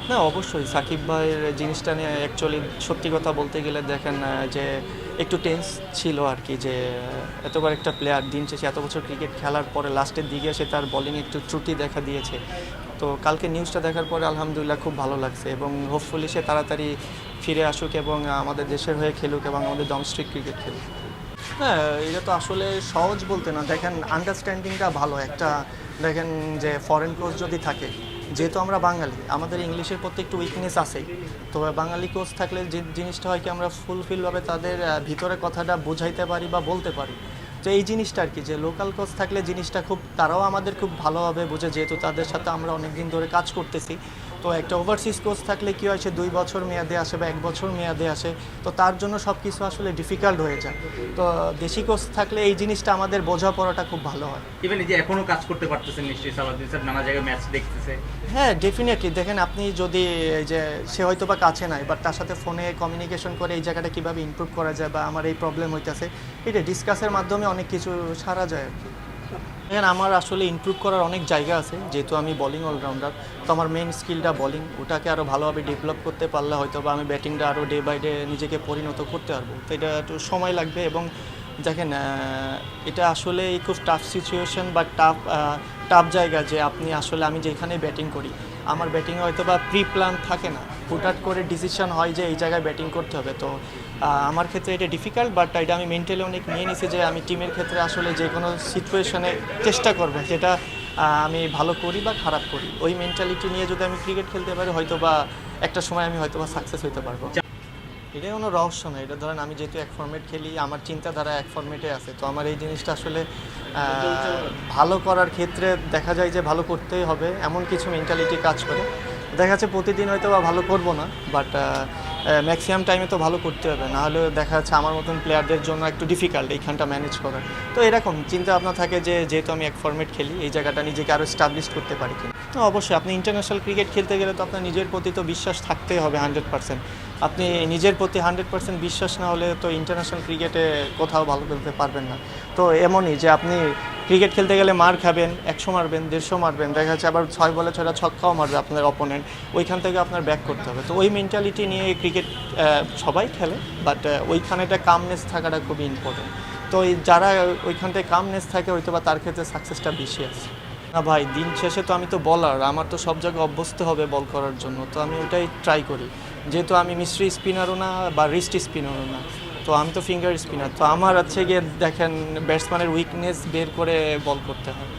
না, অবশ্যই সাকিব ভাইয়ের জিনিসটা নিয়ে অ্যাকচুয়ালি সত্যি কথা বলতে গেলে দেখেন যে একটু টেন্স ছিল আর কি, যে এতবার একটা প্লেয়ার দিন শেষে এত বছর ক্রিকেট খেলার পরে লাস্টের দিকে এসে তার বোলিং একটু ত্রুটি দেখা দিয়েছে। তো কালকে নিউজটা দেখার পরে আলহামদুলিল্লাহ খুব ভালো লাগছে এবং হোপফুলি সে তাড়াতাড়ি ফিরে আসুক এবং আমাদের দেশের হয়ে খেলুক এবং আমাদের ডোমেস্টিক ক্রিকেট খেলুক। হ্যাঁ, এটা তো আসলে সহজ বলতে না, দেখেন আন্ডারস্ট্যান্ডিংটা ভালো একটা। দেখেন যে ফরেন কোচ যদি থাকে, যেহেতু আমরা বাঙালি আমাদের ইংলিশের প্রতি একটু উইকনেস আছেই, তো বাঙালি কোচ থাকলে যে জিনিসটা হয় কি আমরা ফুলফিলভাবে তাদের ভিতরে কথাটা বোঝাইতে পারি বা বলতে পারি। তো এই জিনিসটা আর কি, যে লোকাল কোচ থাকলে জিনিসটা খুব তারাও আমাদের খুব ভালোভাবে বোঝে, যেহেতু তাদের সাথে আমরা অনেক দিন ধরে কাজ করতেছি। তো একটা ওভারসিজ কোচ থাকলে কী হয়, সে 2 বছর মেয়াদে আসে বা 1 বছর মেয়াদে আসে, তো তার জন্য সব কিছু আসলে ডিফিকাল্ট হয়ে যায়। তো দেশি কোচ থাকলে এই জিনিসটা আমাদের বোঝাপড়াটা খুব ভালো হয়। ইভেন এই যে এখনো কাজ করতে পারতেছেন নিশ্চয়ই, সালাউদ্দিন স্যার নানা জায়গায় ম্যাচ দেখতেছে। হ্যাঁ, ডেফিনেটলি। দেখেন আপনি যদি এই যে সে হয়তো বা কাছে নাই, বাট তার সাথে ফোনে কমিউনিকেশন করে এই জায়গাটা কীভাবে ইমপ্রুভ করা যায় বা আমার এই প্রবলেম হইতেছে, এটা ডিসকাসের মাধ্যমে অনেক কিছু সারা যায় আর কি। দেখেন আমার আসলে ইমপ্রুভ করার অনেক জায়গা আছে, যেহেতু আমি বোলিং অলরাউন্ডার। তো আমার মেইন স্কিলটা বোলিং, ওটাকে আরও ভালোভাবে ডেভেলপ করতে পারলে হয়তো বা আমি ব্যাটিংটা আরও ডে বাই ডে নিজেকে পরিণত করতে পারবো। তো এটা একটু সময় লাগবে এবং দেখেন এটা আসলে খুব টাফ সিচুয়েশন বা টাফ জায়গা, যে আপনি আসলে আমি যেখানে ব্যাটিং করি আমার ব্যাটিং হয়তো বা প্রি প্ল্যান থাকে না, হুটহাট করে ডিসিশন হয় যে এই জায়গায় ব্যাটিং করতে হবে। তো আমার ক্ষেত্রে এটা ডিফিকাল্ট, বাট এটা আমি মেন্টালি অনেক নিয়ে নিছি যে আমি টিমের ক্ষেত্রে আসলে যে কোনো সিচুয়েশনে চেষ্টা করবো, সেটা আমি ভালো করি বা খারাপ করি, ওই মেন্টালিটি নিয়ে যদি আমি ক্রিকেট খেলতে পারি হয়তো বা একটা সময় আমি হয়তো বা সাকসেস হতে পারবো। এটা কোনো রহস্য না, এটা ধরেন আমি যেহেতু এক ফর্মেট খেলি, আমার চিন্তাধারা এক ফর্মেটে আছে, তো আমার এই জিনিসটা আসলে ভালো করার ক্ষেত্রে দেখা যায় যে ভালো করতেই হবে এমন কিছু মেন্টালিটি কাজ করে। দেখা যাচ্ছে প্রতিদিন হয়তো বা ভালো করবো না, বাট ম্যাক্সিমাম টাইমে তো ভালো করতে হবে, নাহলে দেখা যাচ্ছে আমার মতন প্লেয়ারদের জন্য একটু ডিফিকাল্ট এইখানটা ম্যানেজ করা। তো এরকম চিন্তা ভাবনা থাকে যে যেহেতু আমি এক ফর্মেট খেলি, এই জায়গাটা নিজেকে আরও স্টাবলিশ করতে পারি কিনা। তো অবশ্যই আপনি ইন্টারন্যাশনাল ক্রিকেট খেলতে গেলে তো আপনার নিজের প্রতি তো বিশ্বাস থাকতেই হবে 100%। আপনি নিজের প্রতি 100% বিশ্বাস না হলে তো ইন্টারন্যাশনাল ক্রিকেটে কোথাও ভালো খেলতে পারবেন না। তো এমনই যে আপনি ক্রিকেট খেলতে গেলে মার খাবেন, 100 মারবেন, 150 মারবেন, দেখা যাচ্ছে আবার 6 বলে 6টা ছক্কাও মারবে আপনার অপোনেন্ট, ওইখান থেকে আপনার ব্যাক করতে হবে। তো ওই মেন্টালিটি নিয়ে ক্রিকেট সবাই খেলে, বাট ওইখানে একটা কামনেস থাকাটা খুবই ইম্পর্টেন্ট। তো যারা ওইখানটায় কামনেস থাকে হয়তো বা তার ক্ষেত্রে সাকসেসটা বেশি আছে। না ভাই, দিন শেষে তো আমি তো বলার, আমার তো সব জায়গায় অভ্যস্ত হবে বল করার জন্য, তো আমি ওইটাই ট্রাই করি। যেহেতু আমি মিস্ট্রি স্পিনারও না বা রিস্ট স্পিনারও না, তো আমি তো ফিঙ্গার স্পিনার, তো আমার হচ্ছে গিয়ে দেখেন ব্যাটসম্যানের উইকনেস বের করে বল করতে হয়।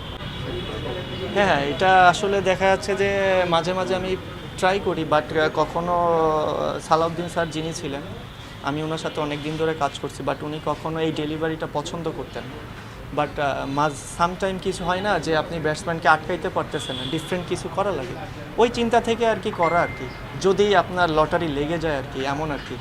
হ্যাঁ, এটা আসলে দেখা যাচ্ছে যে মাঝে মাঝে আমি ট্রাই করি, বাট কখনো সালাউদ্দিন স্যার যিনি ছিলেন, আমি ওনার সাথে অনেক দিন ধরে কাজ করছি, বাট উনি কখনো এই ডেলিভারিটা পছন্দ করতেন না। বাট সামটাইম কিছু হয় না যে আপনি ব্যাটসম্যানকে আটকাইতে পারতেছেন না, ডিফারেন্ট কিছু করা লাগে, ওই চিন্তা থেকে আর কি করা আর কি, যদি আপনার লটারি লেগে যায় আর কি, এমন আর কি।